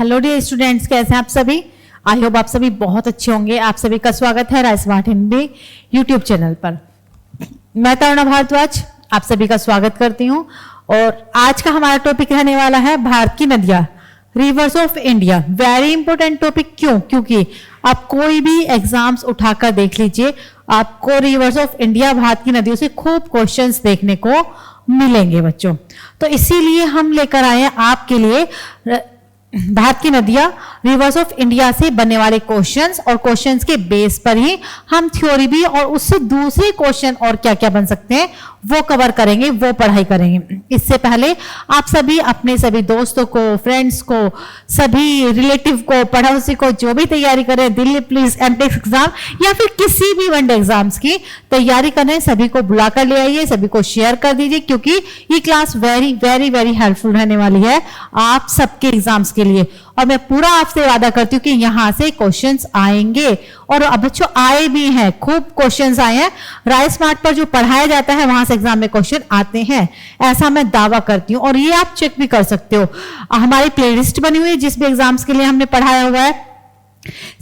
Hello dear students, कैसे हैं आप सभी। आई होप आप सभी बहुत अच्छे होंगे। आप सभी का स्वागत है rice smart Hindi YouTube channel पर। मैं तरुणा भारद्वाज आप सभी का स्वागत करती हूं और आज का हमारा टॉपिक रहने वाला है भारत की नदियां, reverse of India. Very important topic. क्योंकि आप कोई भी एग्जाम्स उठाकर देख लीजिए, आपको रिवर्स ऑफ इंडिया भारत की नदियों से खूब क्वेश्चंस देखने को मिलेंगे बच्चों। तो इसीलिए हम लेकर आए हैं आपके लिए भारत की नदियां रिवर्स ऑफ इंडिया से बनने वाले क्वेश्चंस, और क्वेश्चंस के बेस पर ही हम थ्योरी भी और उससे दूसरे क्वेश्चन और क्या क्या बन सकते हैं वो कवर करेंगे, वो पढ़ाई करेंगे। इससे पहले आप सभी अपने सभी दोस्तों को, फ्रेंड्स को, सभी रिलेटिव को, पड़ोसी को, जो भी तैयारी करें, दिल्ली पुलिस, एमटेक एग्जाम या फिर किसी भी वनडे एग्जाम्स की तैयारी करें, सभी को बुलाकर ले आइए, सभी को शेयर कर दीजिए, क्योंकि ये class very very very helpful रहने वाली है आप सबके एग्जाम्स के लिए। और मैं पूरा आपसे वादा करती हूँ कि यहां से क्वेश्चंस आएंगे, और अब बच्चों आए भी हैं, खूब क्वेश्चंस आए हैं। राइस स्मार्ट पर जो पढ़ाया जाता है वहां से एग्जाम में क्वेश्चन आते हैं, ऐसा मैं दावा करती हूँ। और ये आप चेक भी कर सकते हो, हमारी प्लेलिस्ट बनी हुई है जिस भी एग्जाम्स के लिए हमने पढ़ाया हुआ है।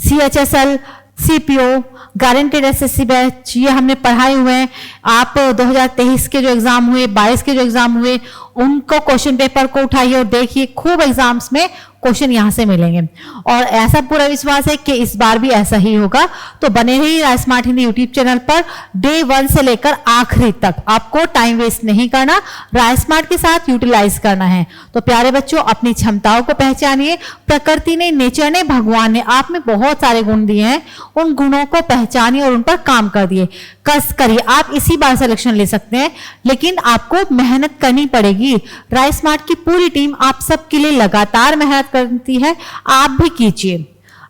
CHSL, CPO, guaranteed SSC batch, ये हमने पढ़ाए हुए हैं। आप 2023 के जो एग्जाम हुए, 22 के जो एग्जाम हुए, उनको क्वेश्चन पेपर को उठाइए और देखिए, खूब एग्जाम्स में क्वेश्चन यहां से मिलेंगे। और ऐसा पूरा विश्वास है कि इस बार भी ऐसा ही होगा। तो बने रहिए rice smart Hindi YouTube channel पर। डे 1 से लेकर आखिरी तक आपको टाइम वेस्ट नहीं करना, राइस स्मार्ट के साथ यूटिलाइज करना है। तो प्यारे बच्चों, अपनी क्षमताओं को पहचानिए। प्रकृति ने, नेचर ने, भगवान ने आप में बहुत सारे गुण दिए हैं, उन गुणों को पहचानिए और उन पर काम कर दिए, कस करिए। आप इसी बार सिलेक्शन ले सकते हैं, लेकिन आपको मेहनत करनी पड़ेगी। राइस स्मार्ट की पूरी टीम आप सबके लिए लगातार मेहनत करती है, आप भी कीजिए।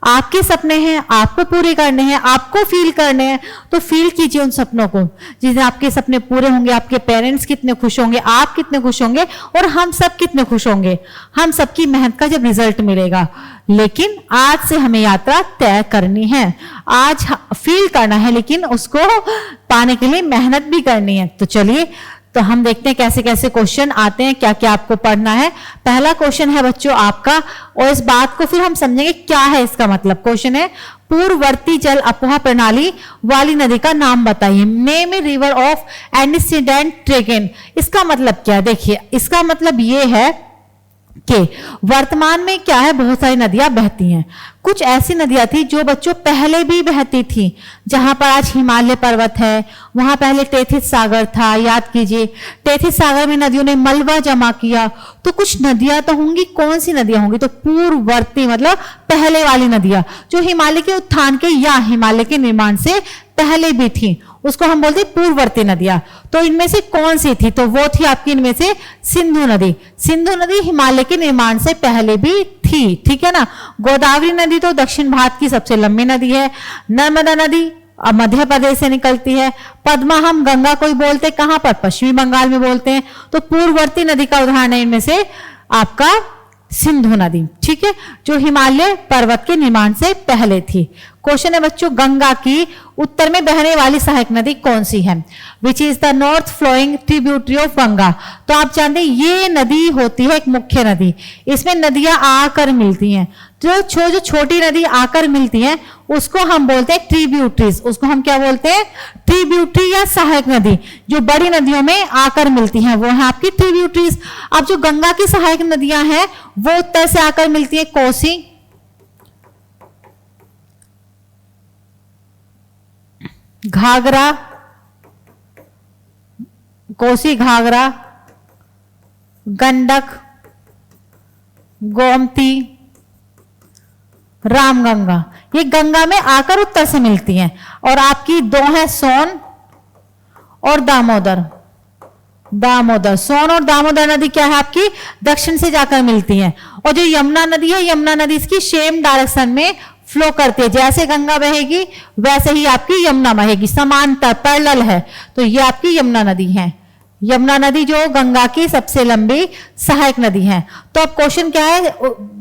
आपके सपने हैं, आपको पूरे करने हैं, आपको फील करने हैं, तो फील कीजिए उन सपनों को। जिस दिन आपके सपने पूरे होंगे, आपके पेरेंट्स कितने खुश होंगे, आप कितने खुश होंगे, और हम सब कितने खुश होंगे, हम सबकी मेहनत का जब रिजल्ट मिलेगा। लेकिन आज से हमें यात्रा तय करनी है, आज फील करना है, लेकिन उसको पाने के लिए मेहनत भी करनी है। तो चलिए, तो हम देखते हैं कैसे कैसे क्वेश्चन आते हैं, क्या क्या आपको पढ़ना है। पहला क्वेश्चन है बच्चों आपका, और इस बात को फिर हम समझेंगे क्या है इसका मतलब। क्वेश्चन है, पूर्ववर्ती जल अपोहा प्रणाली वाली नदी का नाम बताइए। Name a river of antecedent drainage. इसका मतलब क्या है? देखिए, इसका मतलब ये है कि वर्तमान में क्या है, बहुत सारी नदियां बहती हैं। कुछ ऐसी नदियां थी जो बच्चों पहले भी बहती थी। जहां पर आज हिमालय पर्वत है, वहां पहले टेथिस सागर था। याद कीजिए, टेथिस सागर में नदियों ने मलबा जमा किया। तो कुछ नदियां तो होंगी, कौन सी नदियां होंगी? तो पूर्ववर्ती मतलब पहले वाली नदियां, जो हिमालय के उत्थान के या हिमालय के निर्माण से पहले भी थी, उसको हम बोलते हैं पूर्ववर्ती नदियां। तो इनमें से कौन सी थी? तो वो थी आपकी इनमें से सिंधु नदी। सिंधु नदी हिमालय के निर्माण से पहले भी थी, ठीक है ना। गोदावरी नदी तो दक्षिण भारत की सबसे लंबी नदी है। नर्मदा नदी मध्य प्रदेश से निकलती है। पद्मा हम गंगा को ही बोलते हैं, कहां पर? पश्चिमी बंगाल में बोलते हैं। तो पूर्ववर्ती नदी का उदाहरण है इनमें से आपका सिंधु नदी, ठीक है, जो हिमालय पर्वत के निर्माण से पहले थी। क्वेश्चन है बच्चों, गंगा की उत्तर में बहने वाली सहायक नदी कौन सी है? Which is the north flowing tributary of Ganga. तो आप जानते हैं ये नदी होती है एक मुख्य नदी, इसमें नदियां आकर मिलती हैं। जो छोटी नदी आकर मिलती हैं उसको हम बोलते हैं ट्रिब्यूटरीज। उसको हम क्या बोलते हैं? ट्रिब्यूटरी या सहायक नदी। जो बड़ी नदियों में आकर मिलती हैं वो है आपकी ट्रिब्यूटरीज। अब जो गंगा की सहायक नदियां हैं वो उत्तर से आकर मिलती है, कोसी, घाघरा, कोसी घाघरा, गंडक, गोमती, रामगंगा। ये गंगा में आकर उत्तर से मिलती हैं। और आपकी दो है, सोन और दामोदर। सोन और दामोदर नदी क्या है आपकी? दक्षिण से जाकर मिलती हैं। और जो यमुना नदी है, यमुना नदी इसकी सेम डायरेक्शन में फ्लो करती है। जैसे गंगा बहेगी वैसे ही आपकी यमुना बहेगी, समांतर पैरेलल है। तो ये आपकी यमुना नदी है। यमुना नदी जो गंगा की सबसे लंबी सहायक नदी है। तो अब क्वेश्चन क्या है,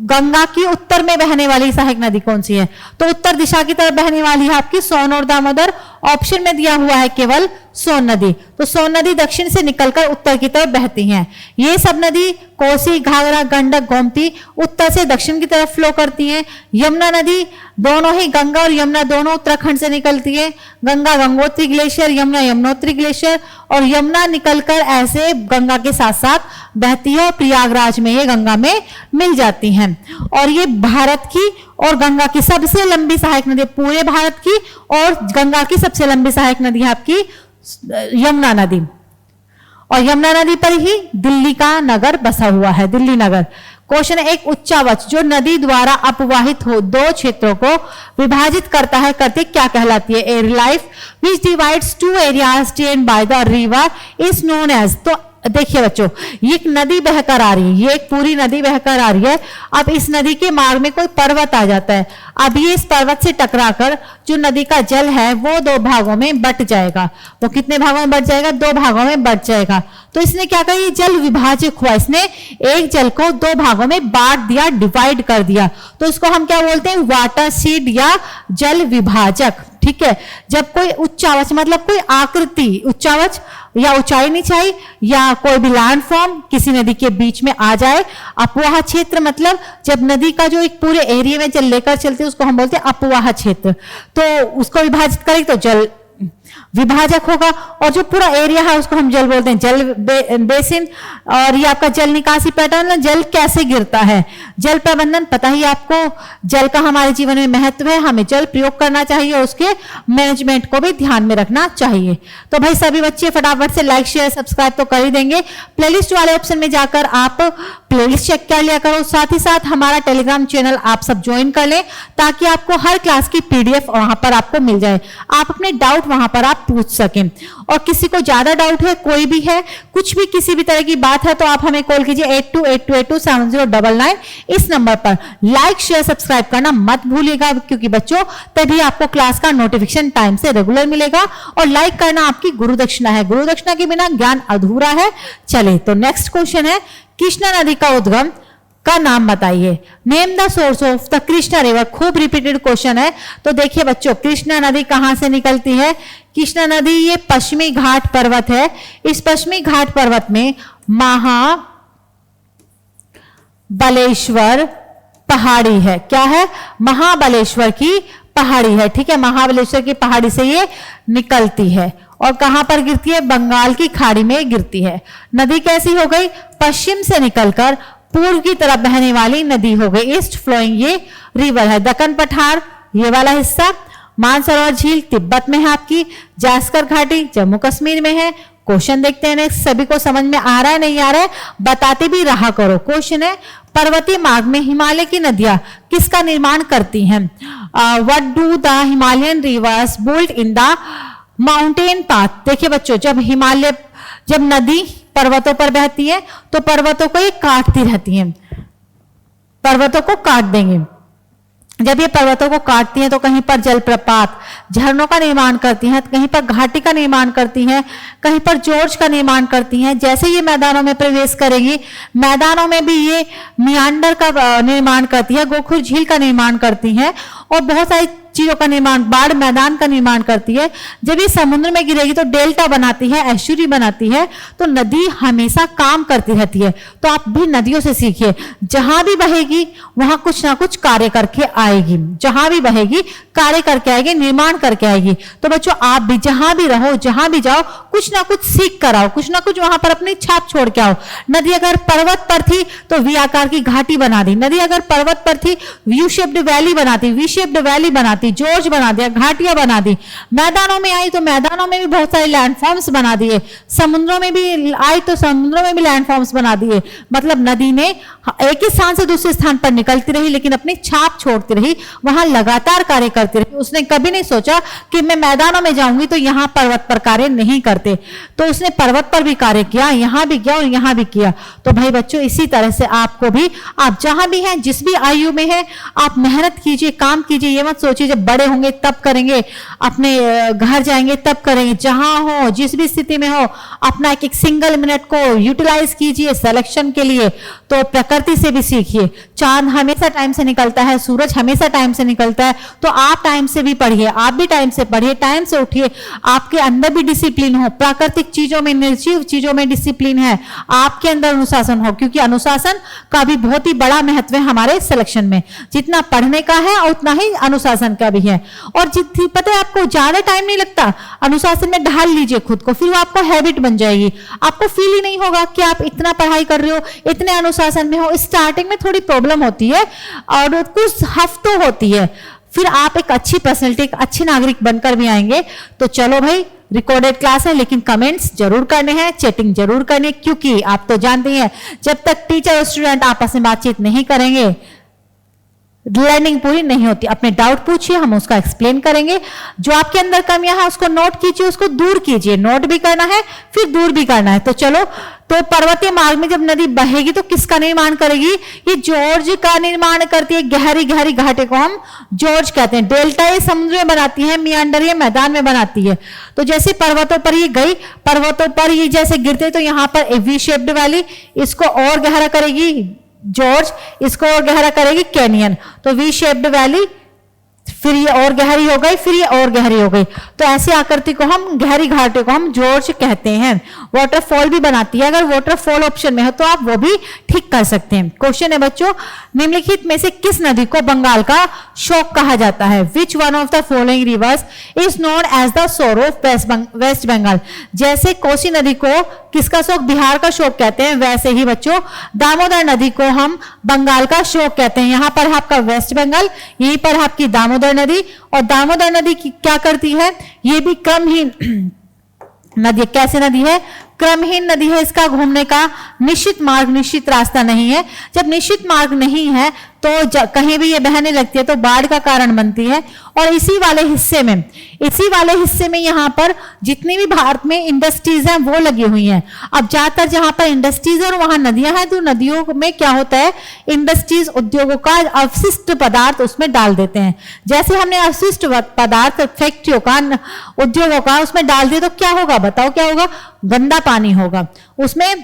गंगा की उत्तर में बहने वाली सहायक नदी कौन सी है? तो उत्तर दिशा की तरफ बहने वाली है आपकी सोन और दामोदर, ऑप्शन में दिया हुआ है केवल सोन नदी। तो सोन नदी दक्षिण से निकलकर उत्तर की तरफ बहती हैं। ये सब नदी कोसी, घाघरा, गंडक, गोमती उत्तर से दक्षिण की तरफ फ्लो करती हैं। यमुना नदी दोनों ही, गंगा और यमुना दोनों उत्तराखंड से निकलती है। गंगा गंगोत्री ग्लेशियर, यमुना यमुनोत्री ग्लेशियर, और यमुना निकलकर ऐसे गंगा के साथ साथ बहती है और प्रयागराज में ये गंगा में मिल जाती हैं। और ये भारत की और गंगा की सबसे लंबी सहायक नदी, पूरे भारत की, और गंगा की सबसे लंबी सहायक नदी है आपकी यमुना नदी। और यमुना नदी पर ही दिल्ली का नगर बसा हुआ है, दिल्ली नगर। क्वेश्चन है, एक उच्चावच जो नदी द्वारा अपवाहित हो दो क्षेत्रों को विभाजित करता है, करते क्या कहलाती है? A relief which divides two areas ten by the river is known as. तो देखिए बच्चों, ये एक नदी बहकर आ रही है, ये एक पूरी नदी बहकर आ रही है। अब इस नदी के मार्ग में कोई पर्वत आ जाता है। अब ये इस पर्वत से टकराकर जो नदी का जल है वो दो भागों में बट जाएगा। तो कितने भागों में बट जाएगा? दो भागों में बट जाएगा। तो इसने क्या कहा, ये जल विभाजक हुआ, इसने एक जल को दो भागों में बांट दिया, डिवाइड कर दिया। तो इसको हम क्या बोलते हैं? वाटर सीड या जल विभाजक। ठीक है, जब कोई उच्चावच मतलब कोई आकृति, उच्चावच या ऊंचाई नीचाई या कोई भी लैंड फॉर्म किसी नदी के बीच में आ जाए। अपवाह क्षेत्र मतलब जब नदी का जो एक पूरे एरिया में जल लेकर चलते हैं उसको हम बोलते हैं अपवाह क्षेत्र। तो उसको विभाजित करेंगे तो जल विभाजक होगा, और जो पूरा एरिया है उसको हम जल बोलते हैं जल बेसिन। और ये आपका जल निकासी पैटर्न, जल कैसे गिरता है, जल प्रबंधन पता ही आपको, जल का हमारे जीवन में महत्व है, हमें जल प्रयोग करना चाहिए और उसके मैनेजमेंट को भी ध्यान में रखना चाहिए। तो भाई सभी बच्चे फटाफट से लाइक शेयर सब्सक्राइब तो कर ही देंगे। प्लेलिस्ट वाले ऑप्शन में जाकर आप प्लेलिस्ट चेक कर लिया करो, साथ ही साथ हमारा टेलीग्राम चैनल आप सब ज्वाइन कर लें ताकि आपको हर क्लास की पीडीएफ वहां पर आपको मिल जाए, आप अपने डाउट वहां पर आप पूछ सकें। और किसी को ज्यादा डाउट है, कोई भी है, कुछ भी किसी भी तरह की बात है तो आप हमें कॉल कीजिए 8282827099 इस नंबर पर। लाइक शेयर सब्सक्राइब करना मत भूलिएगा, क्योंकि बच्चों तभी आपको क्लास का नोटिफिकेशन टाइम से रेगुलर मिलेगा। और लाइक करना आपकी गुरु दक्षिणा है, गुरु दक्षिणा के बिना ज्ञान अधूरा है। चले तो नेक्स्ट क्वेश्चन है, कृष्णा नदी का उद्गम का नाम बताइए। Name the source of the Krishna river. खूब रिपीटेड क्वेश्चन है। तो देखिए बच्चों, कृष्णा नदी कहां से निकलती है? कृष्णा नदी ये पश्चिमी घाट पर्वत है। इस पश्चिमी घाट पर्वत में महाबलेश्वर पहाड़ी है। क्या है? महाबलेश्वर की पहाड़ी है। ठीक है, महाबलेश्वर की पहाड़ी से ये निकलती है। और कहां पर गिरती है? बंगाल की खाड़ी में गिरती है। नदी कैसी हो गई? पश्चिम से निकलकर पूर्व की तरफ बहने वाली नदी हो गई, ईस्ट फ्लोइंग ये रिवर है। दक्कन पठार ये वाला हिस्सा, मानसरोवर झील तिब्बत में है आपकी, जास्कर घाटी जम्मू कश्मीर में है। क्वेश्चन देखते हैं नेक्स्ट, सभी को समझ में आ रहा है नहीं आ रहा है बताते भी रहा करो। क्वेश्चन है, पर्वतीय मार्ग में हिमालय की नदियां किसका निर्माण करती हैं? What do the Himalayan reverse built in the mountain path. देखिए बच्चों, जब नदी पर्वतों पर बहती है तो पर्वतों को ये काटती रहती हैं, पर्वतों को काट देंगे। जब ये पर्वतों को काटती हैं तो कहीं पर जलप्रपात झरनों का निर्माण करती हैं, कहीं पर घाटी का निर्माण करती हैं, कहीं पर जोर्ज का निर्माण करती हैं। जैसे ये मैदानों में प्रवेश करेगी, मैदानों में भी ये मियांडर का निर्माण करती है, गोखुर झील का निर्माण करती हैं और बहुत सारी चीजों का निर्माण, बाढ़ मैदान का निर्माण करती है। जब ये समुद्र में गिरेगी तो डेल्टा बनाती है, एस्चुरी बनाती है। तो नदी हमेशा काम करती रहती है। तो आप भी नदियों से सीखिए, जहां भी बहेगी वहां कुछ ना कुछ कार्य करके आएगी, जहां भी बहेगी कार्य करके आएगी, निर्माण करके आएगी। तो बच्चों आप भी जहां भी रहो, जहां भी जाओ, कुछ ना कुछ सीख कर आओ, कुछ ना कुछ वहां पर अपनी छाप छोड़ के आओ। नदी अगर पर्वत पर थी तो वी आकार की घाटी बना दी, नदी अगर पर्वत पर थी यू शेप्ड वैली बनाती, वी शेप्ड वैली बनाती, जोर्ज बना दिया, घाटियां बना दी। मैदानों में आई तो मैदानों में भी बहुत सारे लैंडफॉर्म्स बना दिए, समुद्रों में भी आई तो समुद्रों में भी लैंडफॉर्म्स बना दिए। मतलब नदी ने एक ही स्थान से दूसरे स्थान पर निकलती रही लेकिन अपनी छाप छोड़ती रही, वहां लगातार कार्य करती रही। उसने कभी नहीं सोचा कि मैं मैदानों में जाऊंगी तो यहां पर्वत पर कार्य नहीं करते, तो उसने पर्वत पर भी कार्य किया, यहां भी किया और यहां भी किया। तो भाई बच्चों इसी तरह से आपको भी, आप जहां भी हैं, जिस भी आयु में है, आप मेहनत कीजिए, काम कीजिए। ये मत सोचिए जब बड़े होंगे तब करेंगे, अपने घर जाएंगे तब करेंगे, जहां हो जिस भी स्थिति में हो अपना एक एक सिंगल मिनट को यूटिलाइज कीजिए सिलेक्शन के लिए। तो प्रकृति से भी सीखिए, चांद हमेशा टाइम से निकलता है, सूरज हमेशा टाइम से निकलता है, तो आप टाइम से भी पढ़िए, आप भी टाइम से पढ़िए, टाइम से उठिए, आपके अंदर भी डिसिप्लिन हो, प्राकृतिक चीजों में, निर्जीव चीजों में डिसिप्लिन है, आपके अंदर अनुशासन हो, क्योंकि अनुशासन का भी बहुत ही बड़ा महत्व है हमारे सिलेक्शन में। जितना पढ़ने का है उतना ही अनुशासन का भी है। और जितनी पता है आपको ज्यादा टाइम नहीं लगता, अनुशासन में ढाल लीजिए खुद को, फिर वो आपको हैबिट बन जाएगी, आपको फील ही नहीं होगा कि आप इतना पढ़ाई कर रहे हो, इतने अनुशासन में हो। स्टार्टिंग में थोड़ी प्रॉब्लम होती है और कुछ हफ्तों होती है, फिर आप एक अच्छी पर्सनैलिटी, एक अच्छे नागरिक बनकर भी आएंगे। तो चलो भाई, रिकॉर्डेड क्लास है लेकिन कमेंट्स जरूर करने हैं, चैटिंग जरूर करनी, क्योंकि आप तो जानते हैं जब तक टीचर और स्टूडेंट आपस में बातचीत नहीं करेंगे लर्निंग पूरी नहीं होती। अपने डाउट पूछिए, हम उसका एक्सप्लेन करेंगे। जो आपके अंदर कमियां हैं उसको नोट कीजिए, उसको दूर कीजिए, नोट भी करना है फिर दूर भी करना है। तो चलो, तो पर्वतीय मार्ग में जब नदी बहेगी तो किसका निर्माण करेगी? ये जॉर्ज का निर्माण करती है। गहरी गहरी घाटे को हम जॉर्ज कहते हैं। डेल्टा ये समुद्र में बनाती है, मियांडर ये मैदान में बनाती है। तो जैसे पर्वतों पर ये गई, पर्वतों पर ये जैसे गिरते तो यहाँ पर ए वी शेप्ड वैली, इसको और गहरा करेगी जॉर्ज, इसको और गहरा करेगी कैनियन। तो वी शेप्ड वैली, फिर ये और गहरी हो गई, फिर ये और गहरी हो गई। तो ऐसी आकृति को हम, गहरी घाटी को हम जॉर्ज कहते हैं। वाटरफॉल भी बनाती है, अगर वाटरफॉल ऑप्शन में हो तो आप वो भी ठीक कर सकते हैं। क्वेश्चन है बच्चों, निम्नलिखित में से किस नदी को बंगाल का शोक कहा जाता है? Which one of the following rivers is known as the sorrow of west Bengal? जैसे कोसी नदी को किसका शोक? बिहार का शोक कहते हैं, वैसे ही बच्चों दामोदर नदी को हम बंगाल का शोक कहते हैं। यहां पर आपका वेस्ट बंगाल, यहीं पर आपकी दामोदर नदी। और दामोदर नदी क्या करती है? ये भी क्रमहीन नदी। कैसे नदी है? क्रमहीन नदी है। इसका घूमने का निश्चित मार्ग, निश्चित रास्ता नहीं है। जब निश्चित मार्ग नहीं है तो कहीं भी ये बहने लगती है तो बाढ़ का कारण बनती है। और इसी वाले हिस्से में यहाँ पर जितनी भी भारत में इंडस्ट्रीज हैं वो लगी हुई हैं। अब ज्यादातर जहां पर इंडस्ट्रीज और वहां नदियां हैं तो नदियों में क्या होता है, इंडस्ट्रीज उद्योगों का अवशिष्ट पदार्थ उसमें डाल देते हैं। जैसे हमने अवशिष्ट पदार्थ फैक्ट्रियों का, उद्योगों का उसमें डाल दिए तो क्या होगा? बताओ क्या होगा? गंदा पानी होगा, उसमें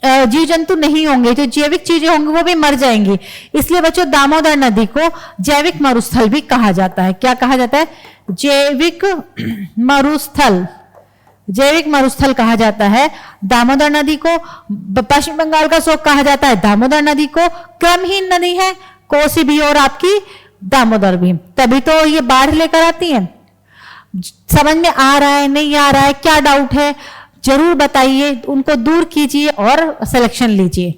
जीव जंतु नहीं होंगे, जो जैविक चीजें होंगी वो भी मर जाएंगी। इसलिए बच्चों दामोदर नदी को जैविक मरुस्थल भी कहा जाता है। क्या कहा जाता है? जैविक मरुस्थल। जैविक मरुस्थल कहा जाता है दामोदर नदी को। पश्चिम बंगाल का शोक कहा जाता है दामोदर नदी को। क्रमहीन नदी है कोसी भी और आपकी दामोदर भी, तभी तो ये बाढ़ लेकर आती है। समझ में आ रहा है, नहीं आ रहा है, क्या डाउट है जरूर बताइए, उनको दूर कीजिए और सिलेक्शन लीजिए।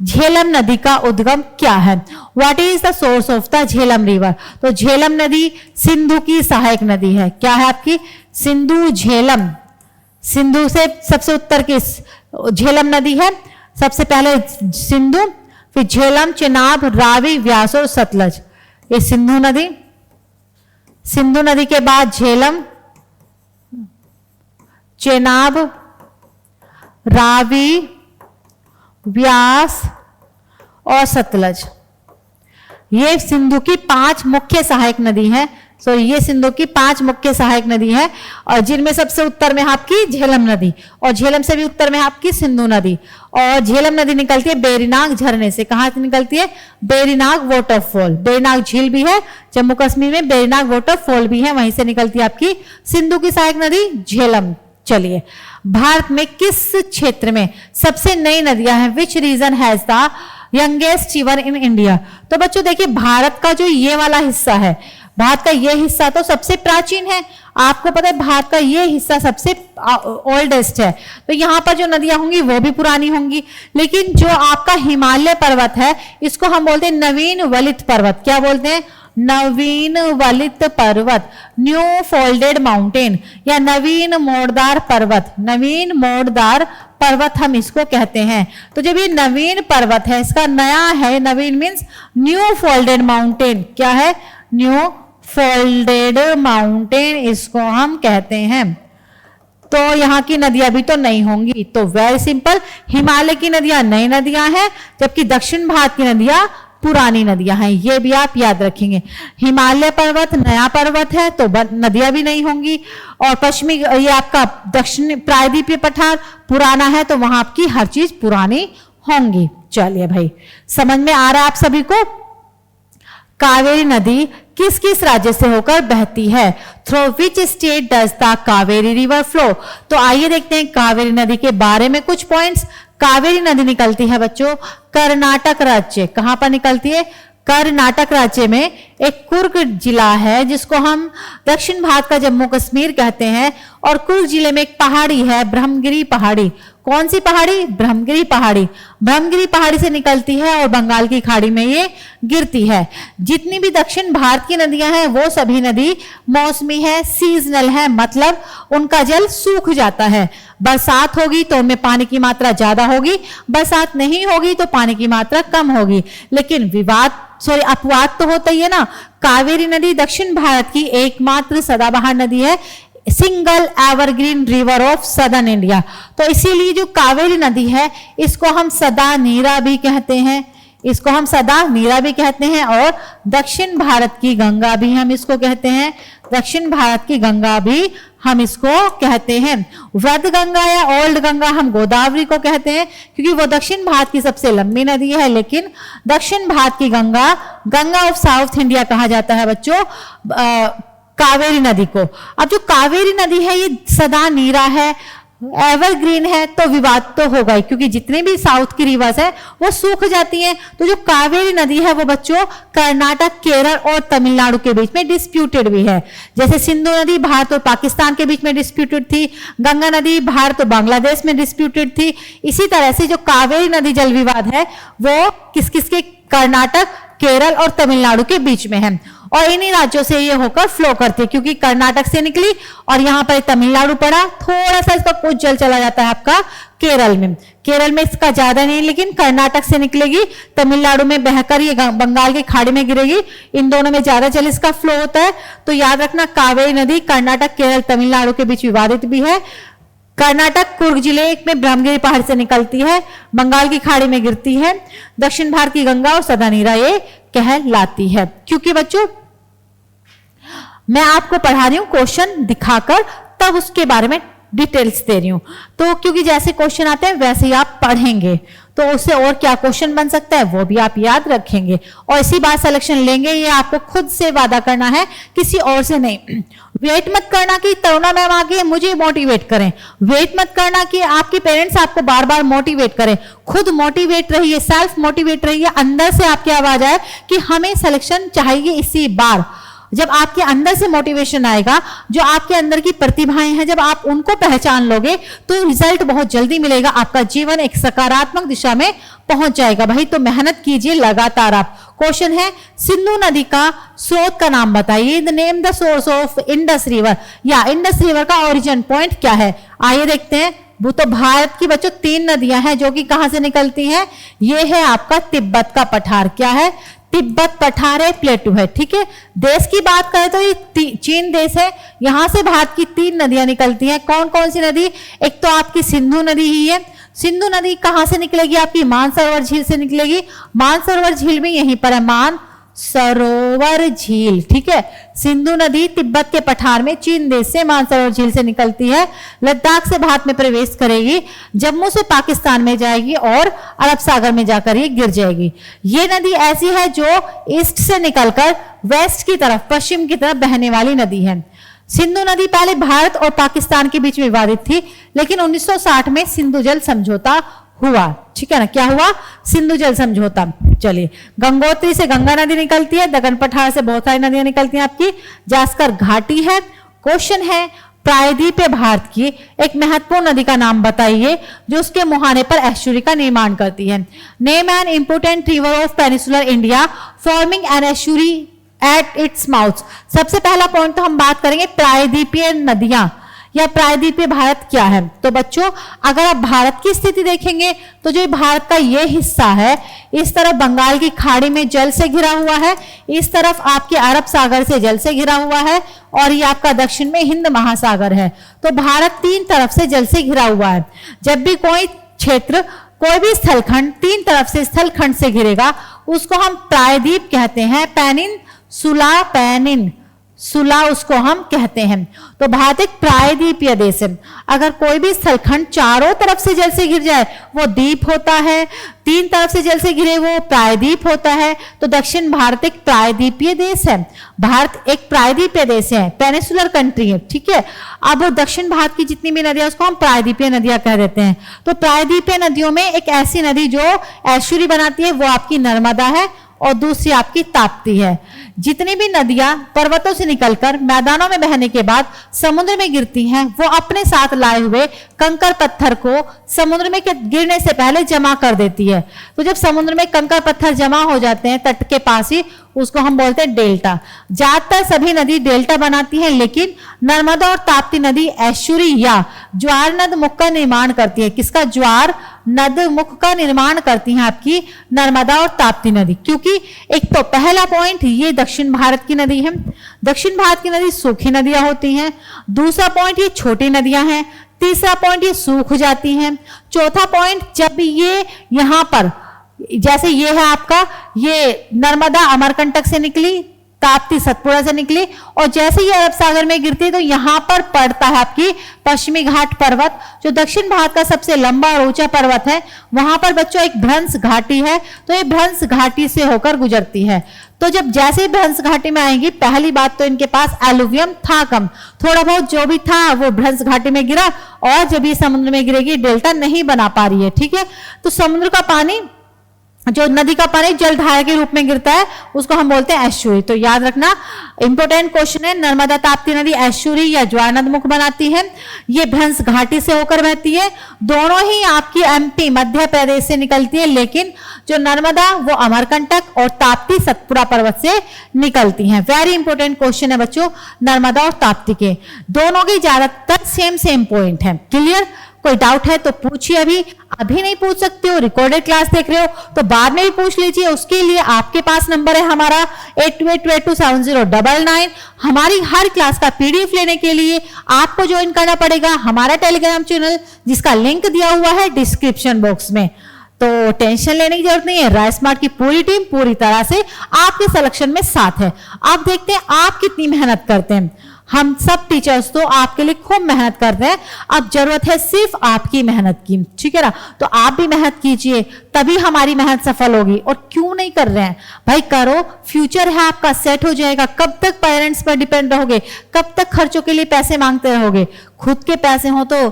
झेलम नदी का उद्गम क्या है? What is the source of the Jhelum river? तो झेलम नदी सिंधु की सहायक नदी है। क्या है आपकी? सिंधु झेलम। सिंधु से सबसे उत्तर की झेलम नदी है। सबसे पहले सिंधु, फिर झेलम, चेनाब, रावी, व्यास और सतलज। ये सिंधु नदी। सिंधु नदी के बाद झेलम, चेनाब, रावी, व्यास और सतलज। ये सिंधु की 5 मुख्य सहायक नदी है। ये सिंधु की 5 मुख्य सहायक नदी है, और जिनमें सबसे उत्तर में आपकी झेलम नदी, और झेलम से भी उत्तर में आपकी सिंधु नदी। और झेलम नदी निकलती है बेरीनाग झरने से। कहां से निकलती है? बेरीनाग वाटरफॉल। बेरीनाग झील भी है जम्मू कश्मीर में, बेरीनाग वाटरफॉल भी है, वहीं से निकलती है आपकी सिंधु की सहायक नदी झेलम। चलिए, भारत में किस क्षेत्र में सबसे नई नदियां हैं? Which region has the youngest river in India? तो बच्चों देखिए, भारत का जो ये वाला हिस्सा है, भारत का ये हिस्सा तो सबसे प्राचीन है। आपको पता है भारत का ये हिस्सा सबसे ओल्डेस्ट है, तो यहाँ पर जो नदियां होंगी वो भी पुरानी होंगी। लेकिन जो आपका हिमालय पर्वत है इसको हम बोलते हैं नवीन वलित पर्वत। क्या बोलते हैं? नवीन वलित पर्वत, न्यू फोल्डेड माउंटेन, या नवीन मोड़दार पर्वत। नवीन मोड़दार पर्वत हम इसको कहते हैं। तो जब ये नवीन पर्वत है, इसका नया है, नवीन मीन्स न्यू फोल्डेड माउंटेन। क्या है? न्यू फोल्डेड माउंटेन इसको हम कहते हैं। तो यहाँ की नदियां भी तो नहीं होंगी। तो वेरी सिंपल, हिमालय की नदियां नई नदियां हैं, जबकि दक्षिण भारत की नदियां पुरानी नदियां हैं, ये भी आप याद रखेंगे। हिमालय पर्वत नया पर्वत है तो नदियां भी नहीं होंगी। और पश्चिमी ये आपका दक्षिण प्रायद्वीपीय पठार पुराना है तो वहां आपकी हर चीज पुरानी होंगी। चलिए भाई, समझ में आ रहा है आप सभी को? कावेरी नदी किस किस राज्य से होकर बहती है? Through which state does the Kaveri river flow? तो आइए देखते हैं कावेरी नदी के बारे में कुछ पॉइंट्स। कावेरी नदी निकलती है बच्चों कर्नाटक राज्य। कहां पर निकलती है? कर्नाटक राज्य में एक कुर्ग जिला है जिसको हम दक्षिण भारत का जम्मू कश्मीर कहते हैं। और कुर्ग जिले में एक पहाड़ी है ब्रह्मगिरी पहाड़ी। कौन सी पहाड़ी? ब्रह्मगिरी पहाड़ी। ब्रह्मगिरी पहाड़ी से निकलती है और बंगाल की खाड़ी में ये गिरती है। जितनी भी दक्षिण भारत की नदियां हैं वो सभी नदी मौसमी है, सीजनल है, मतलब उनका जल सूख जाता है। बरसात होगी तो उनमें पानी की मात्रा ज्यादा होगी, बरसात नहीं होगी तो पानी की मात्रा कम होगी। लेकिन अपवाद तो होता ही है ना। कावेरी नदी दक्षिण भारत की एकमात्र सदाबहार नदी है, single evergreen river of southern India. तो इसीलिए जो कावेरी नदी है इसको हम सदा नीरा भी कहते हैं, इसको हम सदा नीरा भी कहते हैं। और दक्षिण भारत की गंगा भी हम इसको कहते हैं, दक्षिण भारत की गंगा भी हम इसको कहते हैं। वृद्ध गंगा या ओल्ड गंगा हम गोदावरी को कहते हैं क्योंकि वो दक्षिण भारत की सबसे लंबी नदी है। लेकिन दक्षिण भारत की Ganga, Ganga of south India कहा जाता है बच्चों कावेरी नदी को। अब जो कावेरी नदी है ये सदा नीरा है, एवरग्रीन है, तो विवाद तो होगा ही क्योंकि जितने भी साउथ की रिवर्स है वो सूख जाती हैं। तो जो कावेरी नदी है वो बच्चों कर्नाटक, केरल और तमिलनाडु के बीच में डिस्प्यूटेड भी है। जैसे सिंधु नदी भारत और पाकिस्तान के बीच में डिस्प्यूटेड थी, गंगा नदी भारत और बांग्लादेश में डिस्प्यूटेड थी। इसी तरह से जो कावेरी नदी जल विवाद है वो किस किस के? कर्नाटक, केरल और तमिलनाडु के बीच में है। और इन्हीं राज्यों से ये होकर फ्लो करती है क्योंकि कर्नाटक से निकली और यहां पर तमिलनाडु पड़ा, थोड़ा सा इसका कुछ जल चला जाता है आपका केरल में। केरल में इसका ज्यादा नहीं, लेकिन कर्नाटक से निकलेगी, तमिलनाडु में बहकर ये बंगाल की खाड़ी में गिरेगी। इन दोनों में ज्यादा जल इसका फ्लो होता है। तो याद रखना कावेरी नदी कर्नाटक, केरल, तमिलनाडु के बीच विवादित भी है। कर्नाटक कुर्ग जिले में ब्रह्मगिरी पहाड़ से निकलती है, बंगाल की खाड़ी में गिरती है। दक्षिण भारत की गंगा और सदा नीरा ये कहलाती है। क्योंकि बच्चों मैं आपको पढ़ा रही हूं क्वेश्चन दिखाकर, तब उसके बारे में डिटेल्स दे रही हूं। तो क्योंकि जैसे क्वेश्चन आते हैं वैसे ही आप पढ़ेंगे तो उससे और क्या क्वेश्चन बन सकता है वो भी आप याद रखेंगे। और इसी बात सिलेक्शन लेंगे, ये आपको खुद से वादा करना है, किसी और से नहीं। वेट मत करना कि तरुणा मैम आगे मुझे मोटिवेट करें, वेट मत करना कि आपके पेरेंट्स आपको बार बार मोटिवेट करें। खुद मोटिवेट रहिए, सेल्फ मोटिवेट रहिए। अंदर से आपकी आवाज आए कि हमें सिलेक्शन चाहिए इसी बार। जब आपके अंदर से मोटिवेशन आएगा, जो आपके अंदर की प्रतिभाएं हैं जब आप उनको पहचान लोगे तो रिजल्ट बहुत जल्दी मिलेगा, आपका जीवन एक सकारात्मक दिशा में पहुंच जाएगा। भाई तो मेहनत कीजिए लगातार आप। क्वेश्चन है सिंधु नदी का स्रोत का नाम बताइए। The name the source of Indus river, या इंडस रिवर का ओरिजिन पॉइंट क्या है? आइए देखते हैं। वो तो भारत की बच्चों 3 नदियां हैं जो कि कहां से निकलती हैं। ये है आपका तिब्बत का पठार। क्या है? तिब्बत पठार है, प्लेटू है। ठीक है, देश की बात करें तो ये चीन देश है, यहां से भारत की 3 नदियां निकलती हैं। कौन कौन सी नदी? एक तो आपकी सिंधु नदी ही है। सिंधु नदी कहां से निकलेगी? आपकी मानसरोवर झील से निकलेगी। मानसरोवर झील भी यहीं पर है, मानसरोवर झील। ठीक है, सिंधु नदी तिब्बत के पठार में चीन देश से मानसरोवर झील से निकलती है, लद्दाख से भारत में प्रवेश करेगी, जम्मू से पाकिस्तान में जाएगी और अरब सागर में जाकर ये गिर जाएगी। ये नदी ऐसी है जो ईस्ट से निकलकर वेस्ट की तरफ, पश्चिम की तरफ बहने वाली नदी है। सिंधु नदी पहले भारत और पाकिस्तान के बीच में विवादित थी, लेकिन 1960 में सिंधु जल समझौता हुआ। ठीक है ना, क्या हुआ? सिंधु जल समझौता। चलिए, गंगोत्री से गंगा नदी निकलती है, दक्कन पठार से बहुत सारी नदियां निकलती हैं आपकी, जास्कर घाटी है। क्वेश्चन है प्रायद्वीपीय भारत की एक महत्वपूर्ण नदी का नाम बताइए जो उसके मुहाने पर एस्चुरी का निर्माण करती है। Name an important river of peninsular India forming an estuary at its mouth. सबसे पहला पॉइंट तो हम बात करेंगे प्रायद्वीपीय नदियां या प्रायद्वीपीय भारत क्या है। तो बच्चों अगर आप भारत की स्थिति देखेंगे तो जो भारत का ये हिस्सा है, इस तरफ बंगाल की खाड़ी में जल से घिरा हुआ है, इस तरफ आपके अरब सागर से जल से घिरा हुआ है, और ये आपका दक्षिण में हिंद महासागर है। तो भारत 3 तरफ से जल से घिरा हुआ है। जब भी कोई क्षेत्र कोई भी स्थलखंड 3 तरफ से स्थलखंड से घिरेगा उसको हम प्रायद्वीप कहते हैं। पेनिनसुला उसको हम कहते हैं। तो भारत एक प्रायद्वीपीय देश है। अगर कोई भी स्थलखंड चारों तरफ से जल से घिर जाए वो द्वीप होता है, 3 तरफ से जल से घिरे वो प्रायद्वीप होता है। तो दक्षिण भारत एक प्रायद्वीपीय देश है। भारत एक प्रायद्वीपीय देश है, पेनिसुलर कंट्री है, ठीक है। अब दक्षिण भारत की जितनी भी नदियां उसको हम प्रायद्वीपीय नदियां कह देते हैं। तो प्रायद्वीपीय नदियों में एक ऐसी नदी जो एस्चुरी बनाती है वो आपकी नर्मदा है और दूसरी आपकी ताप्ती है। जितनी भी नदियां पर्वतों से निकलकर मैदानों में बहने के बाद समुद्र में गिरती हैं वो अपने साथ लाए हुए कंकर पत्थर को समुद्र में गिरने से पहले जमा कर देती है। तो जब समुद्र में कंकर पत्थर जमा हो जाते हैं तट के पास ही उसको हम बोलते हैं डेल्टा। ज्यादातर सभी नदी डेल्टा बनाती हैं, लेकिन नर्मदा और ताप्ती नदी एस्चुरी या ज्वार नद मुख का निर्माण करती है। किसका? ज्वार नद मुख का निर्माण करती हैं आपकी नर्मदा और ताप्ती नदी। क्योंकि एक तो पहला पॉइंट ये दक्षिण भारत की नदी है, दक्षिण भारत की नदी सूखी नदियां होती हैं। दूसरा पॉइंट ये छोटी नदियां हैं। तीसरा पॉइंट ये सूख जाती हैं। चौथा पॉइंट जब ये यहां पर जैसे ये है आपका, ये नर्मदा अमरकंटक से निकली, ताप्ती सतपुड़ा से निकली और जैसे ही अरब सागर में गिरती है तो यहां पर पड़ता है आपकी पश्चिमी घाट पर्वत, जो दक्षिण भारत का सबसे लंबा और ऊंचा पर्वत है। वहां पर बच्चों एक भ्रंश घाटी है, तो ये भ्रंश घाटी से होकर गुजरती है। तो जब जैसे ही भ्रंश घाटी में आएंगी, पहली बात तो इनके पास एलुवियम था कम, थोड़ा बहुत जो भी था वो भ्रंश घाटी में गिरा, और जब ये समुद्र में गिरेगी डेल्टा नहीं बना पा रही है, ठीक है। तो समुद्र का पानी, जो नदी का पानी जलधारा के रूप में गिरता है उसको हम बोलते हैं एस्चुरी। तो याद रखना, इंपॉर्टेंट क्वेश्चन है। नर्मदा ताप्ती नदी एस्चुरी या ज्वार नद मुख बनाती है, ये भ्रंश घाटी से होकर बहती है। दोनों ही आपकी एमपी मध्य प्रदेश से निकलती है, लेकिन जो नर्मदा वो अमरकंटक और ताप्ती सतपुड़ा पर्वत से निकलती हैं। वेरी इंपॉर्टेंट क्वेश्चन है बच्चों नर्मदा और ताप्ती के। दोनों की ज्यादातर सेम पॉइंट है। क्लियर? कोई डाउट है तो पूछिए। अभी नहीं पूछ सकते हो, रिकॉर्डेड क्लास देख रहे हो तो बाद में भी पूछ लीजिए। उसके लिए आपके पास नंबर है हमारा 82827099। हमारी हर क्लास का पीडीएफ लेने के लिए आपको ज्वाइन करना पड़ेगा हमारा टेलीग्राम चैनल, जिसका लिंक दिया हुआ है डिस्क्रिप्शन बॉक्स में। तो टेंशन लेने की जरूरत नहीं है, राइस्मार्ट की पूरी टीम पूरी तरह से आपके सिलेक्शन में साथ है। अब देखते हैं आप कितनी मेहनत करते हैं। हम सब टीचर्स तो आपके लिए खूब मेहनत करते हैं, अब जरूरत है सिर्फ आपकी मेहनत की, ठीक है ना। तो आप भी मेहनत कीजिए, तभी हमारी मेहनत सफल होगी। और क्यों नहीं कर रहे हैं भाई, करो, फ्यूचर है आपका, सेट हो जाएगा। कब तक पेरेंट्स पर डिपेंड रहोगे, कब तक खर्चों के लिए पैसे मांगते रहोगे? खुद के पैसे हो तो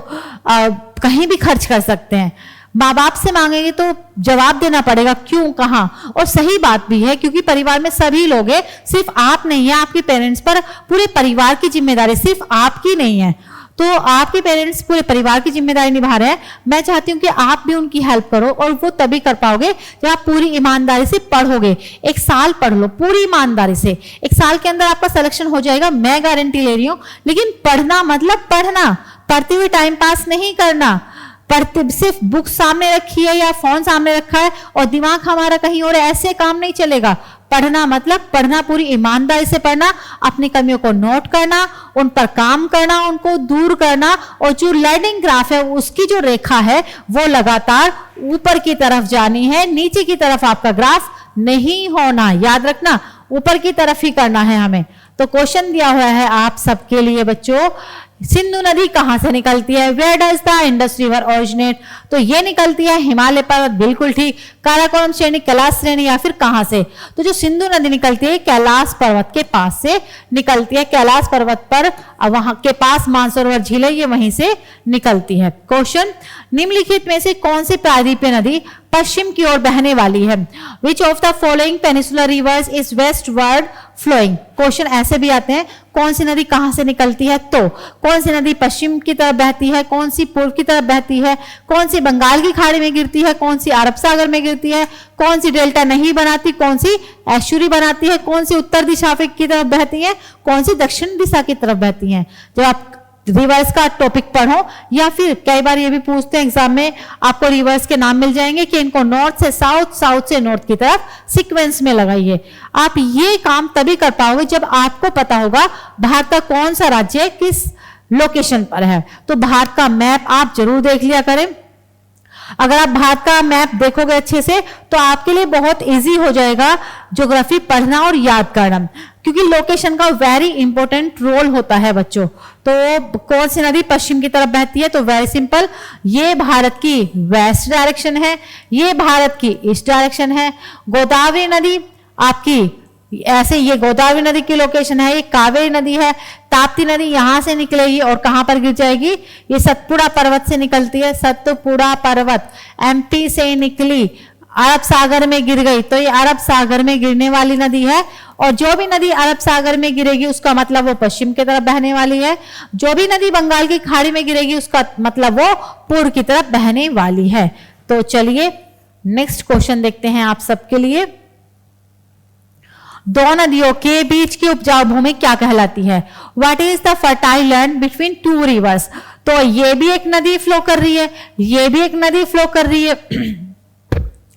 कहीं भी खर्च कर सकते हैं। माँ बाप से मांगेंगे तो जवाब देना पड़ेगा, क्यों, कहाँ। और सही बात भी है, क्योंकि परिवार में सभी लोग हैं, सिर्फ आप नहीं है। आपके पेरेंट्स पर पूरे परिवार की जिम्मेदारी, सिर्फ आपकी नहीं है। तो आपके पेरेंट्स पूरे परिवार की जिम्मेदारी निभा रहे हैं। मैं चाहती हूँ कि आप भी उनकी हेल्प करो, और वो तभी कर पाओगे जब आप पूरी ईमानदारी से पढ़ोगे। 1 साल पढ़ लो पूरी ईमानदारी से, 1 साल के अंदर आपका सिलेक्शन हो जाएगा, मैं गारंटी ले रही हूँ। लेकिन पढ़ना मतलब पढ़ना, पढ़ते हुए टाइम पास नहीं करना। पढ़ते सिर्फ बुक सामने रखी है या फोन सामने रखा है और दिमाग हमारा कहीं और, ऐसे काम नहीं चलेगा। पढ़ना मतलब पढ़ना, पूरी ईमानदारी से पढ़ना, अपनी कमियों को नोट करना, उन पर काम करना, उनको दूर करना, और जो लर्निंग ग्राफ है उसकी जो रेखा है वो लगातार ऊपर की तरफ जानी है, नीचे की तरफ आपका ग्राफ नहीं होना। याद रखना, ऊपर की तरफ ही करना है हमें। तो क्वेश्चन दिया हुआ है आप सबके लिए बच्चों, सिंधु नदी कहां से निकलती है? Where does the Indus river originate? तो ये निकलती है हिमालय पर्वत, बिल्कुल ठीक। काराकोरम श्रेणी, कैलाश श्रेणी, या फिर कहां से? तो जो सिंधु नदी निकलती है कैलाश पर्वत के पास से निकलती है। कैलाश पर्वत पर वहां के पास मानसरोवर झील है, ये वहीं से निकलती है। क्वेश्चन, निम्नलिखित में से कौन सी प्रायद्वीपीय नदी पश्चिम की ओर बहने वाली है? Which of the following peninsular rivers is westward flowing? Question ऐसे भी आते हैं, कौन सी नदी कहां से निकलती है? तो कौन सी नदी पश्चिम की तरफ बहती है, कौन सी पूर्व की तरफ बहती है, कौन सी बंगाल की खाड़ी में गिरती है, कौन सी अरब सागर में गिरती है, कौन सी डेल्टा नहीं बनाती, कौन सी एस्चुरी बनाती है, कौन सी उत्तर दिशा की तरफ बहती है, कौन सी दक्षिण दिशा की तरफ बहती है? जब आप रिवर्स का टॉपिक पढ़ो, या फिर कई बार ये भी पूछते हैं एग्जाम में, आपको रिवर्स के नाम मिल जाएंगे कि इनको नॉर्थ से साउथ, साउथ से नॉर्थ की तरफ सीक्वेंस में लगाइए। आप ये काम तभी कर पाओगे जब आपको पता होगा भारत का कौन सा राज्य किस लोकेशन पर है। तो भारत का मैप आप जरूर देख लिया करें। अगर आप भारत का मैप देखोगे अच्छे से तो आपके लिए बहुत इजी हो जाएगा ज्योग्राफी पढ़ना और याद करना, क्योंकि लोकेशन का वेरी इंपॉर्टेंट रोल होता है बच्चों। तो कौन सी नदी पश्चिम की तरफ बहती है? तो वेरी सिंपल, ये भारत की वेस्ट डायरेक्शन है, ये भारत की ईस्ट डायरेक्शन है। गोदावरी नदी आपकी ऐसे, ये गोदावरी नदी की लोकेशन है, ये कावेरी नदी है। ताप्ती नदी यहां से निकलेगी और कहां पर गिर जाएगी? ये सतपुड़ा पर्वत से निकलती है। सतपुड़ा पर्वत एमपी से निकली, अरब सागर में गिर गई, तो ये अरब सागर में गिरने वाली नदी है। और जो भी नदी अरब सागर में गिरेगी उसका मतलब वो पश्चिम की तरफ बहने वाली है। जो भी नदी बंगाल की खाड़ी में गिरेगी उसका मतलब वो पूर्व की तरफ बहने वाली है। तो चलिए नेक्स्ट क्वेश्चन देखते हैं आप सबके लिए। दो नदियों के बीच की उपजाऊ भूमि क्या कहलाती है? What is the fertile land between two reverse? तो ये भी एक नदी फ्लो कर रही है, ये भी एक नदी फ्लो कर रही है।